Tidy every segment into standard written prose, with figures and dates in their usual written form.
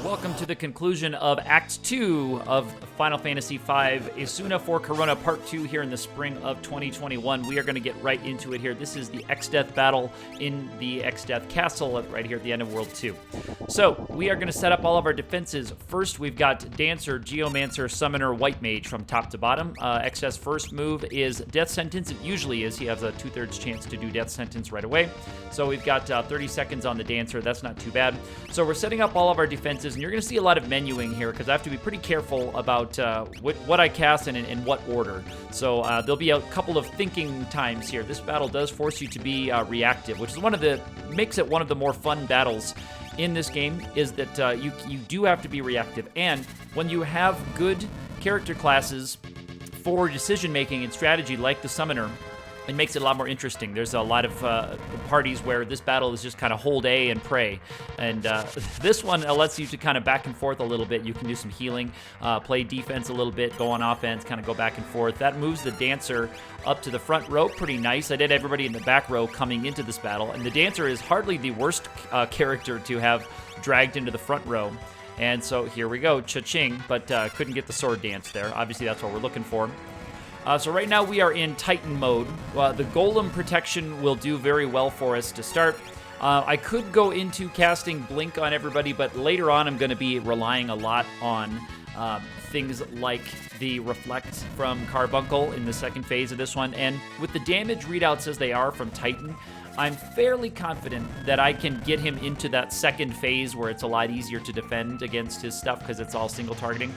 Welcome to the conclusion of Act 2 of Final Fantasy V ESUNAFORCORONA Part 2 here in the spring of 2021. We are going to get right into it here. This is the Exdeath battle in the Exdeath Castle right here at the end of World 2. So, we are going to set up all of our defenses. First, we've got Dancer, Geomancer, Summoner, White Mage from top to bottom. Exdeath's first move is Death Sentence. It usually is. He has a 2/3 chance to do Death Sentence right away. So, we've got 30 seconds on the Dancer. That's not too bad. So, we're setting up all of our defenses, and you're going to see a lot of menuing here because I have to be pretty careful about what I cast and in what order. So there'll be a couple of thinking times here. This battle does force you to be reactive, which is makes it one of the more fun battles in this game, is that you do have to be reactive. And when you have good character classes for decision making and strategy like the Summoner, it makes it a lot more interesting. There's a lot of parties where this battle is just kind of hold A and pray. And this one lets you to kind of back and forth a little bit. You can do some healing, play defense a little bit, go on offense, kind of go back and forth. That moves the Dancer up to the front row pretty nice. I did everybody in the back row coming into this battle. And the Dancer is hardly the worst character to have dragged into the front row. And so here we go, cha-ching, but couldn't get the sword dance there. Obviously, that's what we're looking for. So right now we are in Titan mode. The Golem protection will do very well for us to start. I could go into casting Blink on everybody, but later on I'm going to be relying a lot on things like the Reflect from Carbuncle in the second phase of this one. And with the damage readouts as they are from Titan, I'm fairly confident that I can get him into that second phase where it's a lot easier to defend against his stuff because it's all single targeting.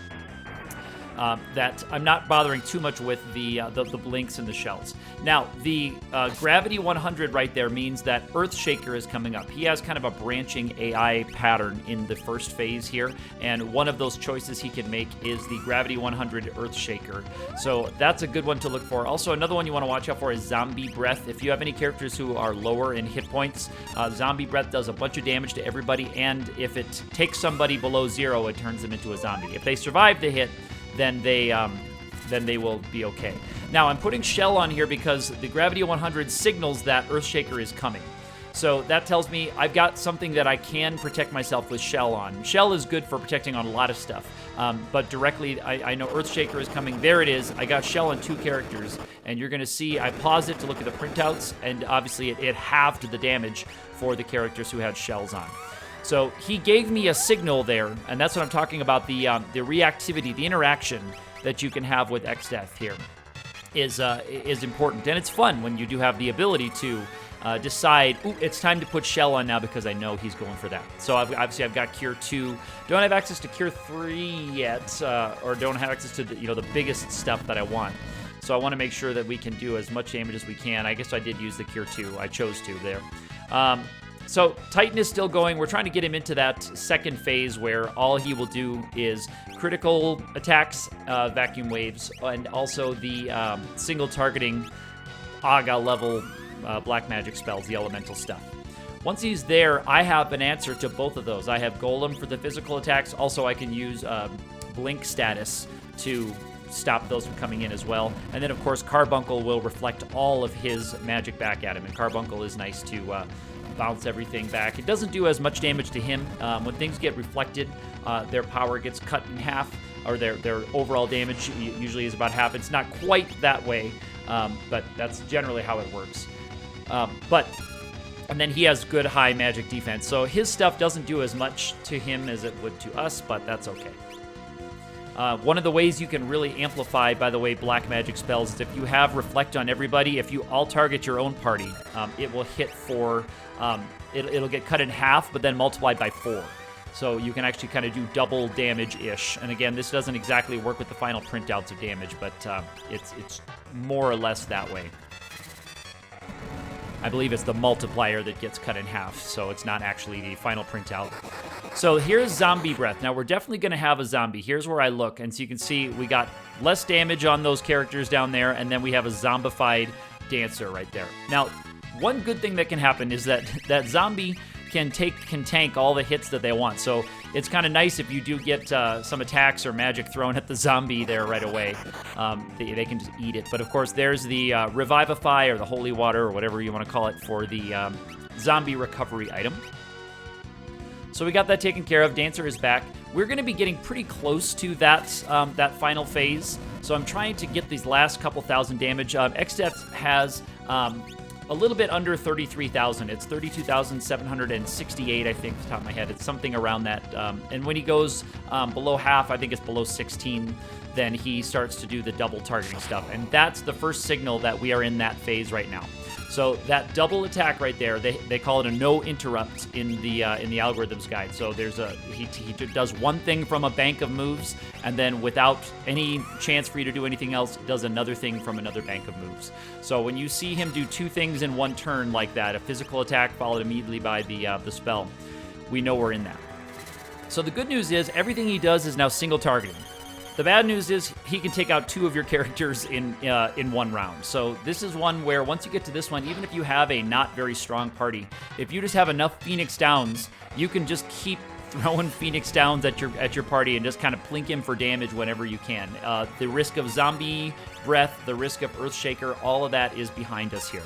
That I'm not bothering too much with the blinks and the shells. Now, the Gravity 100 right there means that Earthshaker is coming up. He has kind of a branching AI pattern in the first phase here, and one of those choices he can make is the Gravity 100 Earthshaker. So that's a good one to look for. Also, another one you want to watch out for is Zombie Breath. If you have any characters who are lower in hit points, Zombie Breath does a bunch of damage to everybody, and if it takes somebody below 0, it turns them into a zombie. If they survive the hit, then they will be okay. Now, I'm putting Shell on here because the Gravity 100 signals that Earthshaker is coming. So that tells me I've got something that I can protect myself with Shell on. Shell is good for protecting on a lot of stuff, but directly, I know Earthshaker is coming. There it is. I got Shell on 2 characters, and you're going to see I paused it to look at the printouts, and obviously it halved the damage for the characters who had Shells on. So he gave me a signal there, and that's what I'm talking about, the reactivity, the interaction that you can have with Exdeath here is important. And it's fun when you do have the ability to decide, ooh, it's time to put Shell on now because I know he's going for that. So obviously I've got Cure 2. Don't have access to Cure 3 yet, or don't have access to the biggest stuff that I want. So I want to make sure that we can do as much damage as we can. I guess I did use the Cure 2. I chose to there. So Titan is still going. We're trying to get him into that second phase where all he will do is critical attacks, vacuum waves, and also the single targeting Aga level black magic spells, the elemental stuff. Once he's there, I have an answer to both of those. I have Golem for the physical attacks. Also, I can use Blink status to stop those from coming in as well. And then, of course, Carbuncle will reflect all of his magic back at him. And Carbuncle is nice to bounce everything back. It doesn't do as much damage to him. When things get reflected, their power gets cut in half, or their overall damage usually is about half. It's not quite that way, but that's generally how it works. And then he has good high magic defense, so his stuff doesn't do as much to him as it would to us, but that's okay. One of the ways you can really amplify, by the way, black magic spells is if you have Reflect on everybody, if you all target your own party, it will hit for, it'll get cut in half, but then multiplied by 4. So you can actually kind of do double damage-ish. And again, this doesn't exactly work with the final printouts of damage, but it's more or less that way. I believe it's the multiplier that gets cut in half, so it's not actually the final printout. So here's Zombie Breath. Now, we're definitely going to have a zombie. Here's where I look, and so you can see we got less damage on those characters down there, and then we have a zombified Dancer right there. Now, one good thing that can happen is that zombie can tank all the hits that they want. So it's kind of nice if you do get some attacks or magic thrown at the zombie there right away. They can just eat it. But of course, there's the Revivify or the Holy Water or whatever you want to call it for the zombie recovery item. So we got that taken care of. Dancer is back. We're going to be getting pretty close to that that final phase. So I'm trying to get these last couple thousand damage. Exdeath has a little bit under 33,000. It's 32,768, I think, off the top of my head. It's something around that. And when he goes below half, I think it's below 16, then he starts to do the double targeting stuff. And that's the first signal that we are in that phase right now. So that double attack right there, they call it a no interrupt in the algorithms guide. So there's he does one thing from a bank of moves, and then without any chance for you to do anything else, does another thing from another bank of moves. So when you see him do two things in one turn like that, a physical attack followed immediately by the spell, we know we're in that. So the good news is everything he does is now single targeting. The bad news is he can take out two of your characters in one round. So this is one where once you get to this one, even if you have a not very strong party, if you just have enough Phoenix Downs, you can just keep throwing Phoenix Downs at your party and just kind of plink him for damage whenever you can. The risk of zombie breath, the risk of Earthshaker, all of that is behind us here.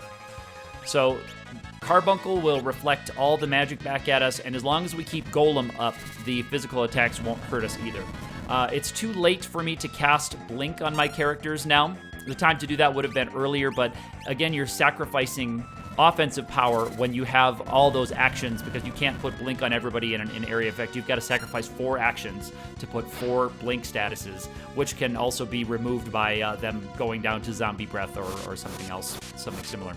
So Carbuncle will reflect all the magic back at us, and as long as we keep Golem up, the physical attacks won't hurt us either. It's too late for me to cast Blink on my characters now. The time to do that would have been earlier, but again, you're sacrificing offensive power when you have all those actions because you can't put Blink on everybody in an area effect. You've got to sacrifice 4 actions to put 4 Blink statuses, which can also be removed by them going down to Zombie Breath or something else, something similar.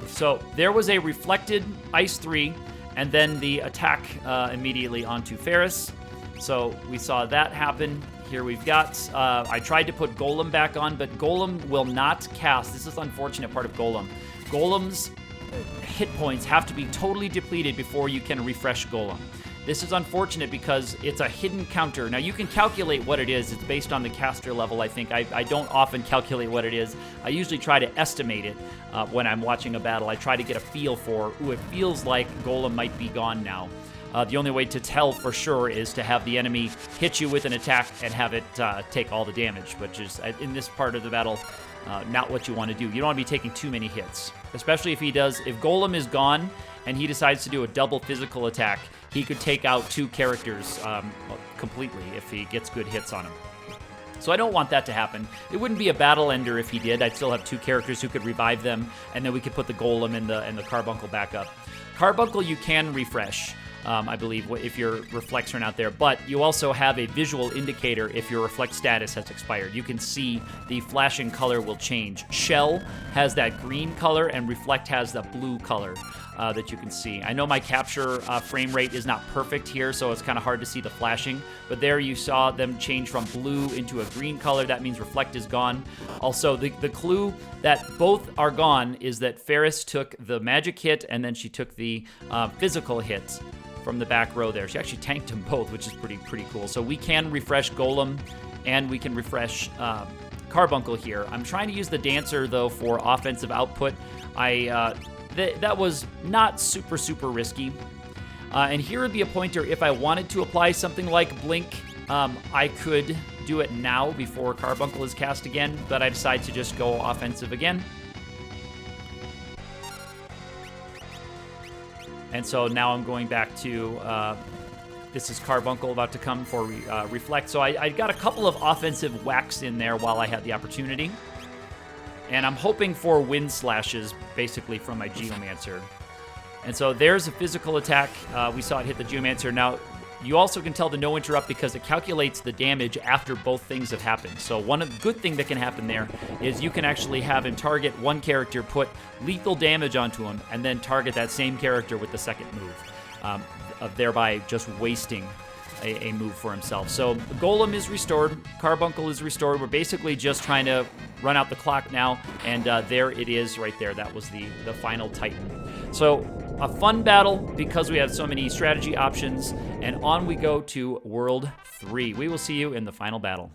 So there was a reflected Ice 3, and then the attack immediately onto Ferris. So we saw that happen. Here we've got, I tried to put Golem back on, but Golem will not cast. This is the unfortunate part of Golem. Golem's hit points have to be totally depleted before you can refresh Golem. This is unfortunate because it's a hidden counter. Now you can calculate what it is. It's based on the caster level, I think. I don't often calculate what it is. I usually try to estimate it when I'm watching a battle. I try to get a feel for, ooh, it feels like Golem might be gone now. The only way to tell for sure is to have the enemy hit you with an attack and have it take all the damage, which is, in this part of the battle, not what you want to do. You don't want to be taking too many hits, especially if Golem is gone and he decides to do a double physical attack, he could take out 2 characters completely if he gets good hits on them. So I don't want that to happen. It wouldn't be a battle ender if he did. I'd still have 2 characters who could revive them, and then we could put the Golem and the Carbuncle back up. Carbuncle you can refresh, I believe, if your reflects are not there, but you also have a visual indicator if your reflect status has expired. You can see the flashing color will change. Shell has that green color, and reflect has the blue color that you can see. I know my capture frame rate is not perfect here, so it's kind of hard to see the flashing, but there you saw them change from blue into a green color. That means reflect is gone. Also, the clue that both are gone is that Ferris took the magic hit, and then she took the physical hit from the back row there. She actually tanked them both, which is pretty cool. So we can refresh Golem, and we can refresh Carbuncle here. I'm trying to use the Dancer, though, for offensive output. That was not super risky. And here would be a pointer if I wanted to apply something like Blink. I could do it now before Carbuncle is cast again, but I decide to just go offensive again. And so now I'm going back to, this is Carbuncle about to come for Reflect. So I got a couple of offensive whacks in there while I had the opportunity. And I'm hoping for wind slashes, basically, from my Geomancer. And so there's a physical attack. We saw it hit the Geomancer. Now, you also can tell the no interrupt because it calculates the damage after both things have happened. So one good thing that can happen there is you can actually have him target one character, put lethal damage onto him, and then target that same character with the second move, thereby just wasting a move for himself. So Golem is restored, Carbuncle is restored. We're basically just trying to run out the clock now, and there it is right there. That was the final Titan. So a fun battle because we have so many strategy options, and on we go to World 3. We will see you in the final battle.